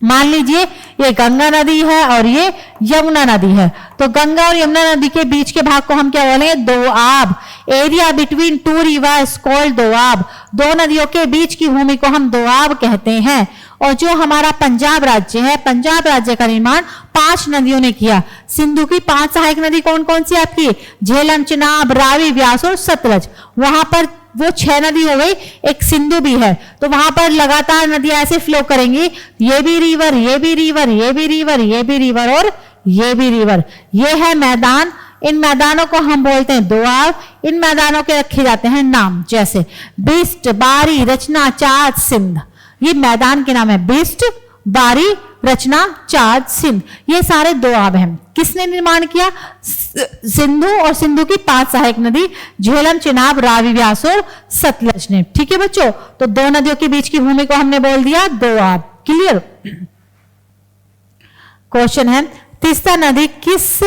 मान लीजिए ये गंगा नदी है और ये यमुना नदी है, तो गंगा और यमुना नदी के बीच के भाग को हम क्या बोलेंगे? Doab. Area between two reverse called Doab. दो नदियों के बीच की भूमि को हम दोआब कहते हैं। और जो हमारा पंजाब राज्य है, पंजाब राज्य का निर्माण 5 नदियों ने किया। सिंधु की 5 सहायक नदी कौन कौन सी आपकी? झेलम, चिनाब, रावी, व्यास और सतलज। वहां पर वो 6 नदी हो गई, एक सिंधु भी है, तो वहां पर लगातार नदियां ऐसे फ्लो करेंगी, ये भी रिवर, ये भी रिवर, ये भी रिवर, ये भी रिवर और ये भी रिवर। ये है मैदान, इन मैदानों को हम बोलते हैं दोआब। इन मैदानों के रखे जाते हैं नाम, जैसे बिस्ट, बारी, रचना, चाद, सिंध। ये मैदान के नाम है, बिस्ट, बारी, रचना, चाद, सिंध। ये सारे दोआब हैं। किसने निर्माण किया? सिंधु और सिंधु की 5 सहायक नदी झेलम, चिनाब, रावी, व्यास और सतलज ने। ठीक है बच्चों, तो दो नदियों के बीच की भूमि को हमने बोल दिया दोआब। क्लियर? क्वेश्चन है, तीस्ता नदी किस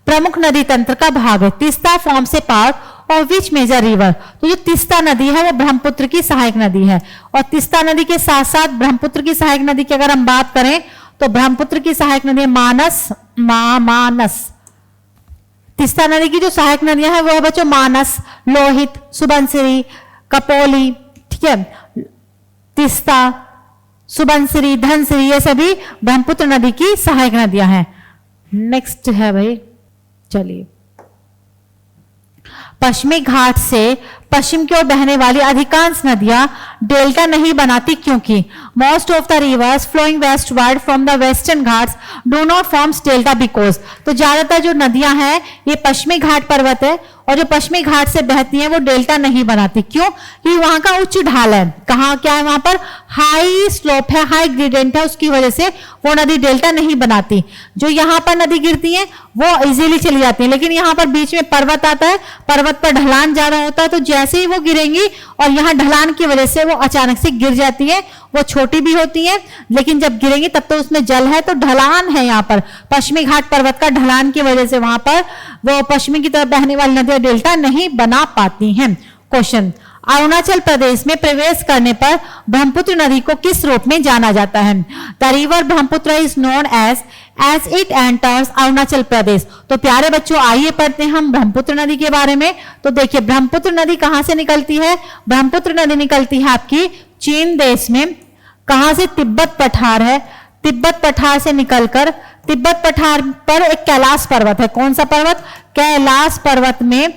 प्रमुख नदी तंत्र का भाग है? तीस्ता फॉर्म्स ए पार्ट और विच मेजर रिवर? तो जो तीस्ता नदी है वो ब्रह्मपुत्र की सहायक नदी है। और तीस्ता नदी के साथ साथ ब्रह्मपुत्र की सहायक नदी की अगर हम बात करें तो ब्रह्मपुत्र की सहायक नदी मानस, मानस। तीस्ता नदी की जो सहायक नदियां हैं वो है बच्चों मानस, लोहित, सुबनसिरी, कपोली। ठीक है, तीस्ता, सुबनसिरी, धनसिरी, ये सभी ब्रह्मपुत्र नदी की सहायक नदियां हैं। नेक्स्ट है भाई, चलिए, पश्चिमी घाट से पश्चिम की ओर बहने वाली अधिकांश नदियां डेल्टा नहीं बनाती, क्योंकि most of the rivers flowing westward from the western ghats do not forms delta because. तो ज्यादातर जो नदियां हैं ये पश्चिमी घाट पर्वत है, और जो पश्चिमी घाट से बहती हैं वो डेल्टा नहीं बनाती। क्यों? क्योंकि वहां का उच्च ढाल है। कहाँ क्या है? वहां पर हाई स्लोप है, हाई ग्रेडियंट है, उसकी वजह से वो नदी डेल्टा नहीं बनाती। जो यहाँ पर नदी गिरती है वो इजीली चली जाती है, लेकिन यहाँ पर बीच में पर्वत आता है, पर्वत पर ढलान ज्यादा होता है, तो जैसे ही वो गिरेंगी और यहाँ ढलान की वजह से वो अचानक से गिर जाती है। वो छोटी भी होती है लेकिन जब गिरेंगी तब तो उसमें जल है, तो ढलान है यहाँ पर पश्चिमी घाट पर्वत का, ढलान की वजह से वहां पर वो पश्चिमी की तरफ बहने वाली नदियां डेल्टा नहीं बना पाती हैं। क्वेश्चन, अरुणाचल प्रदेश में प्रवेश करने पर ब्रह्मपुत्र नदी को किस रूप में जाना जाता है? The river Brahmaputra is known as it enters Arunachal Pradesh. तो प्यारे बच्चों आइए पढ़ते हैं हम ब्रह्मपुत्र नदी के बारे में। तो देखिए ब्रह्मपुत्र नदी कहां से निकलती है? ब्रह्मपुत्र नदी निकलती है आपकी चीन देश में। कहां से? तिब्बत पठार है, तिब्बत पठार से निकलकर तिब्बत पठार पर एक कैलाश पर्वत है। कौन सा पर्वत? कैलाश पर्वत में,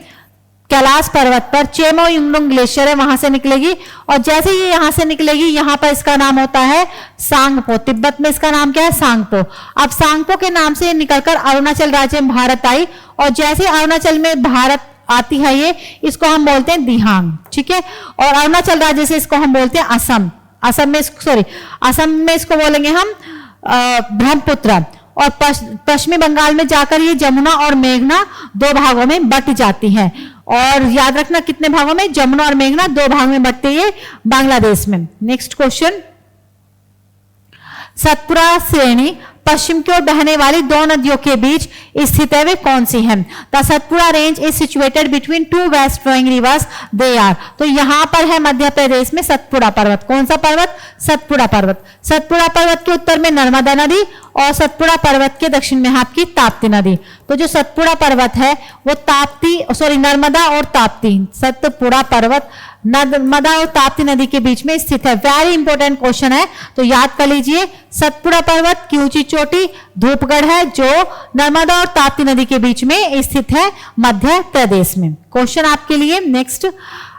कैलाश पर्वत पर चेमो युंगडुंग ग्लेशियर है, वहां से निकलेगी। और जैसे ये यहां से निकलेगी यहाँ पर इसका नाम होता है सांगपो। तिब्बत में इसका नाम क्या है? सांगपो। अब सांगपो के नाम से निकलकर अरुणाचल राज्य में भारत आई, और जैसे अरुणाचल में भारत आती है ये, इसको हम बोलते हैं दिहांग। ठीक है, और अरुणाचल राज्य से इसको हम बोलते हैं असम। असम में इसको बोलेंगे हम ब्रह्मपुत्र। और पश्चिमी बंगाल में जाकर ये जमुना और मेघना 2 भागों में बट जाती है। और याद रखना कितने भागों में? जमुना और मेघना 2 भागों में बटते ये बांग्लादेश में। नेक्स्ट क्वेश्चन, सतपुड़ा श्रेणी पश्चिम की ओर बहने वाली 2 नदियों के बीच स्थित है, वे कौन सी हैं? The Satpura range is situated between 2 west flowing rivers, they are. तो यहां पर है मध्य प्रदेश में सतपुड़ा पर्वत। कौन सा पर्वत? सतपुड़ा पर्वत। सतपुड़ा पर्वत के उत्तर में नर्मदा नदी, और सतपुड़ा पर्वत के दक्षिण में आपकी ताप्ती नदी। तो जो सतपुड़ा पर्वत है वो नर्मदा और ताप्ती, सतपुड़ा पर्वत नर्मदा और ताप्ती नदी के बीच में स्थित है। वेरी इंपॉर्टेंट क्वेश्चन है, तो याद कर लीजिए। सतपुड़ा पर्वत की ऊंची चोटी धूपगढ़ है, जो नर्मदा और ताप्ती नदी के बीच में स्थित है मध्य प्रदेश में। क्वेश्चन आपके लिए नेक्स्ट,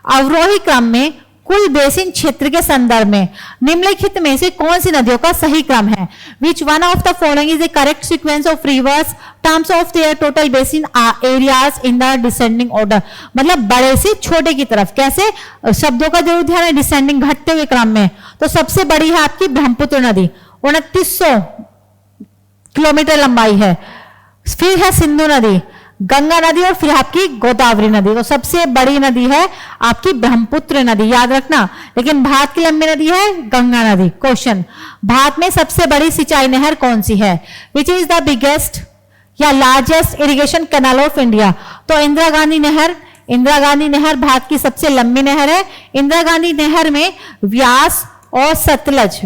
अवरोही क्रम में कुल बेसिन क्षेत्र के संदर्भ में निम्नलिखित में से कौन सी नदियों का सही क्रम है? Which one of the following is the correct sequence of reverse terms of their total basin areas in the descending order. मतलब बड़े से छोटे की तरफ, कैसे? शब्दों का जरूर ध्यान है, डिसेंडिंग घटते हुए क्रम में। तो सबसे बड़ी है आपकी ब्रह्मपुत्र नदी, 2900 किलोमीटर लंबाई है। फिर है सिंधु नदी, गंगा नदी और फिर आपकी गोदावरी नदी। तो सबसे बड़ी नदी है आपकी ब्रह्मपुत्र नदी, याद रखना। लेकिन भारत की लंबी नदी है गंगा नदी। क्वेश्चन, भारत में सबसे बड़ी सिंचाई नहर कौन सी है? विच इज द बिगेस्ट या largest irrigation canal of India? तो इंदिरा गांधी नहर। इंदिरा गांधी नहर भारत की सबसे लंबी नहर है। इंदिरा गांधी नहर में व्यास और सतलज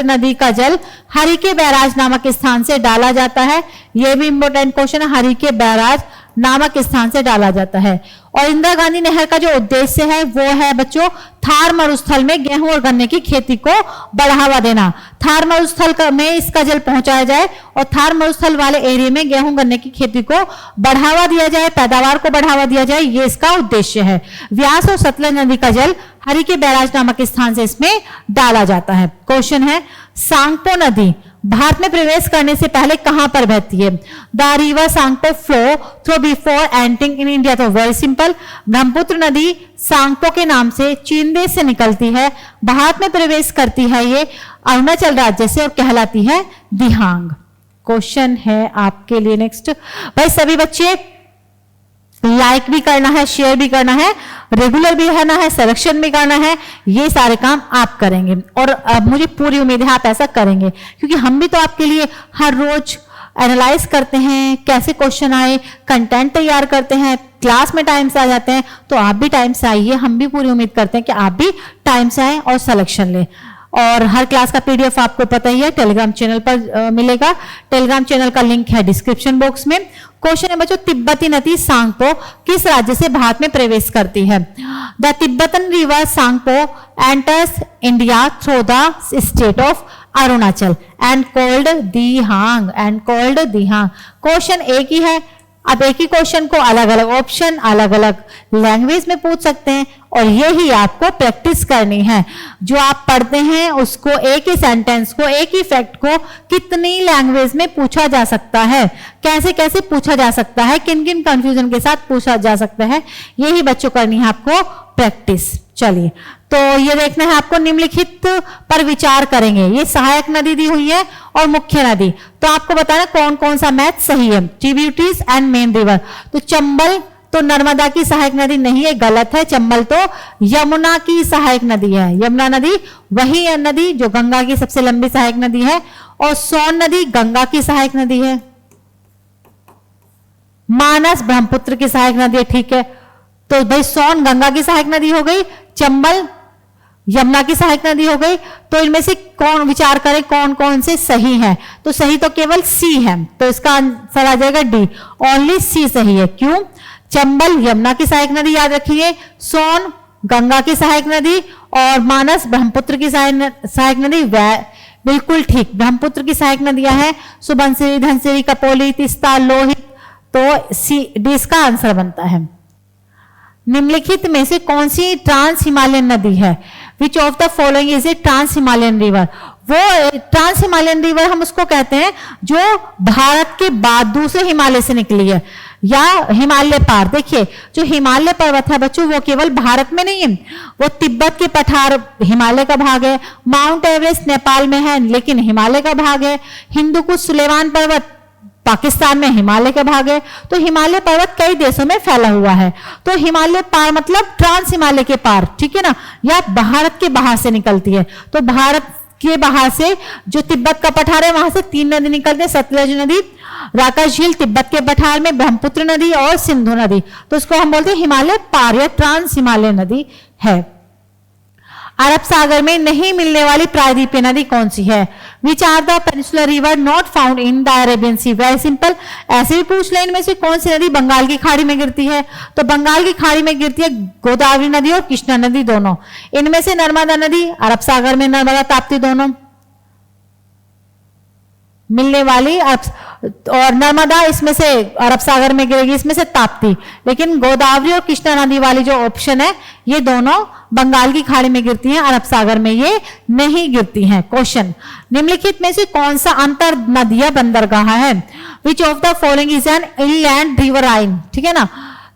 नदी का जल हरिके बैराज नामक स्थान से डाला जाता है। यह भी इंपॉर्टेंट क्वेश्चन है, हरिके बैराज नामक स्थान से डाला जाता है। और इंदिरा गांधी नहर का जो उद्देश्य है वो है बच्चों, थार मरुस्थल में गेहूं और गन्ने की खेती को बढ़ावा देना। थार मरुस्थल में इसका जल पहुंचाया जाए और थार मरुस्थल वाले एरिया में गेहूं गन्ने की खेती को बढ़ावा दिया जाए, पैदावार को बढ़ावा दिया जाए, ये इसका उद्देश्य है। व्यास और सतलज नदी का जल हरिके बैराज नामक स्थान से इसमें डाला जाता है। क्वेश्चन है, सांगपो नदी भारत में प्रवेश करने से पहले कहां पर बहती है? The river Tsangpo flow through before entering in India. तो वेरी सिंपल, ब्रह्मपुत्र नदी सांगपो के नाम से चीन देश से निकलती है, भारत में प्रवेश करती है ये अरुणाचल राज्य से और कहलाती है दिहांग। क्वेश्चन है आपके लिए नेक्स्ट, भाई सभी बच्चे लाइक भी करना है, शेयर भी करना है, रेगुलर भी रहना है, सिलेक्शन भी करना है, ये सारे काम आप करेंगे। और अब मुझे पूरी उम्मीद है आप ऐसा करेंगे, क्योंकि हम भी तो आपके लिए हर रोज एनालाइज करते हैं, कैसे क्वेश्चन आए, कंटेंट तैयार करते हैं, क्लास में टाइम से आ जाते हैं। तो आप भी टाइम से आइए, हम भी पूरी उम्मीद करते हैं कि आप भी टाइम से आए और सिलेक्शन लें। और हर क्लास का पीडीएफ आपको पता ही है, टेलीग्राम चैनल पर मिलेगा। टेलीग्राम चैनल का लिंक है डिस्क्रिप्शन बॉक्स में। क्वेश्चन है बच्चों, तिब्बती नदी सांगपो किस राज्य से भारत में प्रवेश करती है? The Tibetan river Tsangpo enters India through the state of Arunachal and called Dihang. Question एक ही है, अब एक ही क्वेश्चन को अलग अलग ऑप्शन, अलग अलग लैंग्वेज में पूछ सकते हैं, और यही आपको प्रैक्टिस करनी है। जो आप पढ़ते हैं उसको, एक ही सेंटेंस को, एक ही फैक्ट को कितनी लैंग्वेज में पूछा जा सकता है, कैसे कैसे पूछा जा सकता है, किन किन कंफ्यूजन के साथ पूछा जा सकता है, यही बच्चों करनी है आपको प्रैक्टिस। चलिए, तो ये देखना है आपको, निम्नलिखित पर विचार करेंगे। ये सहायक नदी दी हुई है और मुख्य नदी, तो आपको बताना कौन कौन सा मैथ सही है। ट्रिब्यूटरीज एंड मेन रिवर, तो चंबल तो नर्मदा की सहायक नदी नहीं है, गलत है। चंबल तो यमुना की सहायक नदी है। यमुना नदी वही नदी जो गंगा की सबसे लंबी सहायक नदी है, और सोन नदी गंगा की सहायक नदी है। मानस ब्रह्मपुत्र की सहायक नदी है, ठीक है। तो भाई सोन गंगा की सहायक नदी हो गई, चंबल यमुना की सहायक नदी हो गई। तो इनमें से कौन, विचार करें कौन कौन से सही है? तो सही तो केवल सी है, तो इसका आंसर आ जाएगा डी, ओनली सी सही है। क्यों? चंबल यमुना की सहायक नदी याद रखिए, सोन गंगा की सहायक नदी, और मानस ब्रह्मपुत्र की सहायक नदी। बिल्कुल ठीक, ब्रह्मपुत्र की सहायक नदियां हैं सुबनसिरी, धनसिरी, कपोली, तिस्ता, लोहित। तो सी डी इसका आंसर बनता है। निम्नलिखित में से कौन सी ट्रांस हिमालयन नदी है? Which of the following is a trans Himalayan river? वो ट्रांस हिमालयन रिवर हम उसको कहते हैं जो भारत के बाद दूसरे हिमालय से निकली है, या हिमालय पार। देखिए, जो हिमालय पर्वत है बच्चों, वो केवल भारत में नहीं है, वो तिब्बत के पठार हिमालय का भाग है। माउंट एवरेस्ट नेपाल में है, लेकिन हिमालय का भाग है। हिंदुकुश सुलेमान पर्वत पाकिस्तान में हिमालय का भाग है। तो हिमालय पर्वत कई देशों में फैला हुआ है। तो हिमालय पार मतलब ट्रांस हिमालय के पार, ठीक है ना, या भारत के बाहर से निकलती है। तो भारत के बाहर से जो तिब्बत का पठार है, वहां से 3 नदी निकलते हैं, सतलज नदी, राकाश झील तिब्बत के पठार में, ब्रह्मपुत्र नदी और सिंधु नदी। तो इसको हम बोलते हैं हिमालय पार या ट्रांस हिमालय नदी है। अरब सागर में नहीं मिलने वाली प्रायद्वीपीय नदी कौन सी है? Which are the peninsular river not found in the Arabian sea? Very simple, ऐसे भी पूछ ले, इनमें से कौन सी नदी बंगाल की खाड़ी में गिरती है? तो बंगाल की खाड़ी में गिरती है गोदावरी नदी और कृष्णा नदी दोनों। इनमें से नर्मदा नदी अरब सागर में, नर्मदा ताप्ती दोनों मिलने वाली, और नर्मदा इसमें से अरब सागर में गिरेगी, इसमें से ताप्ती। लेकिन गोदावरी और कृष्णा नदी वाली जो ऑप्शन है ये दोनों बंगाल की खाड़ी में गिरती हैं, अरब सागर में ये नहीं गिरती हैं। क्वेश्चन, निम्नलिखित में से कौन सा अंतर नदिया बंदरगाह है? Which of the following is an inland riverine? ठीक है ना।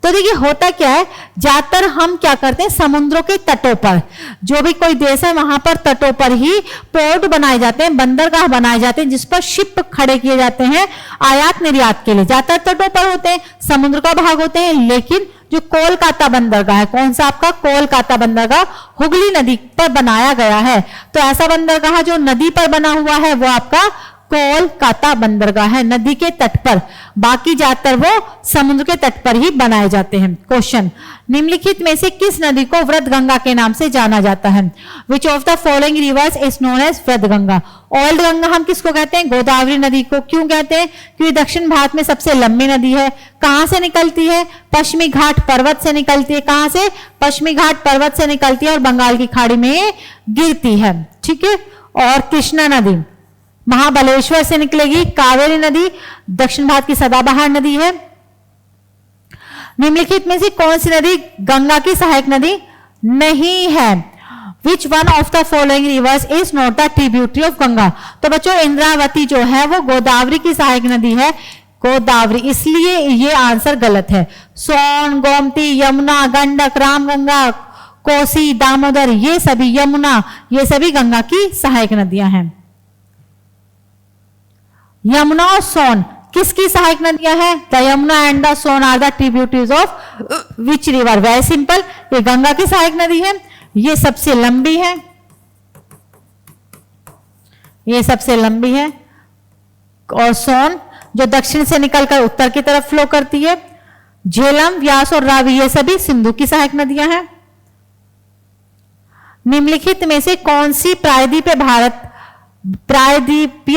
तो देखिए होता क्या है, ज्यादातर हम क्या करते हैं, समुद्रों के तटों पर, जो भी कोई देश है वहां पर तटों पर ही पोर्ट बनाए जाते हैं, बंदरगाह बनाए जाते हैं, जिस पर शिप खड़े किए जाते हैं आयात निर्यात के लिए। ज्यादातर तटों पर होते हैं, समुद्र का भाग होते हैं। लेकिन जो कोलकाता बंदरगाह है, कौन सा आपका? कोलकाता बंदरगाह हुगली नदी पर बनाया गया है। तो ऐसा बंदरगाह जो नदी पर बना हुआ है वो आपका कोलकाता बंदरगाह है, नदी के तट पर। बाकी ज्यादातर वो समुद्र के तट पर ही बनाए जाते हैं। क्वेश्चन, निम्नलिखित में से किस नदी को वृद्ध गंगा के नाम से जाना जाता है? Which of the following rivers is known as Vriddha Ganga? Old Ganga हम किसको कहते हैं? गोदावरी नदी को। क्यों कहते हैं? क्योंकि दक्षिण भारत में सबसे लंबी नदी है। कहां से निकलती है? पश्चिमी घाट पर्वत से निकलती है। कहां से? पश्चिमी घाट पर्वत से निकलती है और बंगाल की खाड़ी में गिरती है। ठीक है। और कृष्णा नदी महाबलेश्वर से निकलेगी। कावेरी नदी दक्षिण भारत की सदाबहार नदी है। निम्नलिखित में से कौन सी नदी गंगा की सहायक नदी नहीं है? Which one of the following rivers is not the tributary of Ganga? तो बच्चों इंद्रावती जो है वो गोदावरी की सहायक नदी है, गोदावरी, इसलिए ये आंसर गलत है। सोन, गोमती, यमुना, गंडक, रामगंगा, कोसी, दामोदर, ये सभी, यमुना, ये सभी गंगा की सहायक नदियां हैं। यमुना और सोन किसकी सहायक नदियां हैं? The Yamuna and the Son are the tributaries of which river? Very simple, ये गंगा की सहायक नदी है, ये सबसे लंबी है, ये सबसे लंबी है। और सोन जो दक्षिण से निकलकर उत्तर की तरफ फ्लो करती है। झेलम, व्यास और रावी ये सभी सिंधु की सहायक नदियां हैं। निम्नलिखित में से कौन सी प्रायद्वीपीय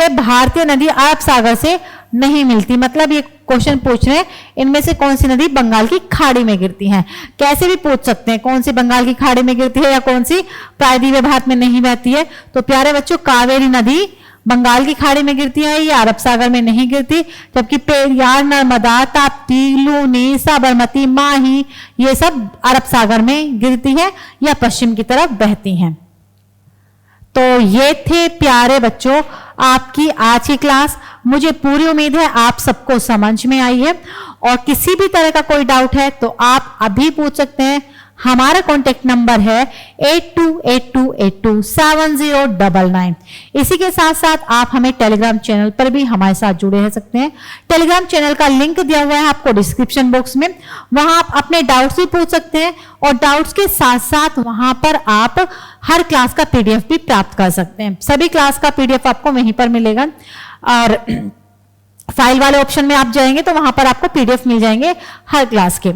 भारतीय नदी अरब सागर से नहीं मिलती? मतलब ये क्वेश्चन पूछ रहे हैं इनमें से कौन सी नदी बंगाल की खाड़ी में गिरती है। कैसे भी पूछ सकते हैं, कौन सी बंगाल की खाड़ी में गिरती है या कौन सी प्रायद्वीपीय भारत में नहीं बहती है। तो प्यारे बच्चों, कावेरी नदी बंगाल की खाड़ी में गिरती है, ये अरब सागर में नहीं गिरती। जबकि पेरियार, नर्मदा, ताप्ती, लूनी, साबरमती, माही ये सब अरब सागर में गिरती है या पश्चिम की तरफ बहती हैं। तो ये थे प्यारे बच्चों आपकी आज की क्लास। मुझे पूरी उम्मीद है आप सबको समझ में आई है, और किसी भी तरह का कोई डाउट है तो आप अभी पूछ सकते हैं। हमारा कॉन्टेक्ट नंबर है 8282827099। इसी के साथ साथ आप हमें टेलीग्राम चैनल पर भी हमारे साथ जुड़े रह सकते हैं। टेलीग्राम चैनल का लिंक दिया हुआ है आपको डिस्क्रिप्शन बॉक्स में, वहां आप अपने डाउट्स भी पूछ सकते हैं, और डाउट्स के साथ साथ वहां पर आप हर क्लास का पीडीएफ भी प्राप्त कर सकते हैं। सभी क्लास का पीडीएफ आपको वहीं पर मिलेगा, और फाइल वाले ऑप्शन में आप जाएंगे तो वहां पर आपको पीडीएफ मिल जाएंगे हर क्लास के।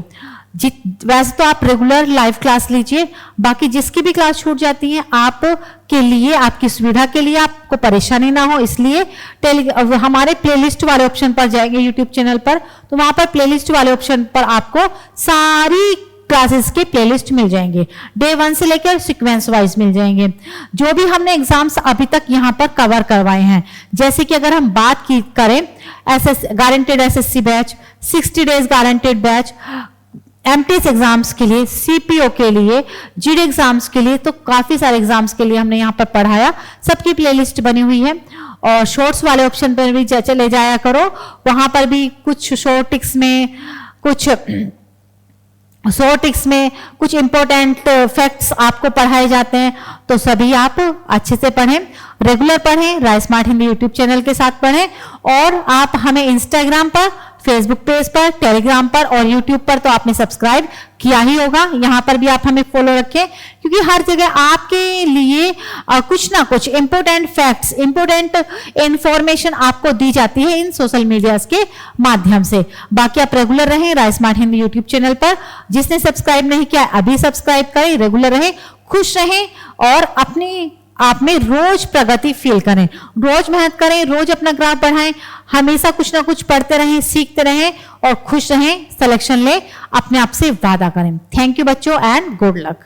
वैसे तो आप रेगुलर लाइव क्लास लीजिए, बाकी जिसकी भी क्लास छूट जाती है आप के लिए, आपकी सुविधा के लिए, आपको परेशानी ना हो इसलिए हमारे प्लेलिस्ट वाले ऑप्शन पर जाएंगे यूट्यूब चैनल पर, तो वहां पर प्लेलिस्ट वाले ऑप्शन पर आपको सारी क्लासेस के प्लेलिस्ट मिल जाएंगे, डे 1 से लेकर सीक्वेंस वाइज मिल जाएंगे। जो भी हमने एग्जाम्स अभी तक यहाँ पर कवर करवाए हैं, जैसे कि अगर हम बात की करें guaranteed SSC batch, 60 days guaranteed batch, MTS exams के लिए, सीपीओ के लिए, जीडी एग्जाम्स के लिए, तो काफी सारे एग्जाम्स के लिए हमने यहाँ पर पढ़ाया। सबकी प्लेलिस्ट बनी हुई है, और शॉर्ट्स वाले ऑप्शन पर भी चले जाया करो, वहां पर भी कुछ शॉर्ट टिक्स में कुछ इंपॉर्टेंट फैक्ट्स आपको पढ़ाए जाते हैं, तो सभी आप अच्छे से पढ़ें, रेगुलर पढ़ें, rice smart Hindi YouTube channel के साथ पढ़ें, और आप हमें इंस्टाग्राम पर, फेसबुक पेज पर, टेलीग्राम पर और यूट्यूब पर तो आपने सब्सक्राइब किया ही होगा। यहां पर भी आप हमें फॉलो रखें, क्योंकि हर जगह आपके लिए कुछ ना कुछ इंपॉर्टेंट फैक्ट्स, इंपॉर्टेंट इंफॉर्मेशन आपको दी जाती है इन सोशल मीडिया के माध्यम से। बाकी आप रेगुलर रहें rice smart Hindi YouTube channel पर। जिसने सब्सक्राइब नहीं किया अभी सब्सक्राइब करें, रेगुलर रहें, खुश रहें और अपनी आप में रोज प्रगति फील करें, रोज मेहनत करें, रोज अपना ग्राफ बढ़ाएं, हमेशा कुछ ना कुछ पढ़ते रहें, सीखते रहें और खुश रहें। सिलेक्शन ले, अपने आप से वादा करें। थैंक यू बच्चों एंड गुड लक।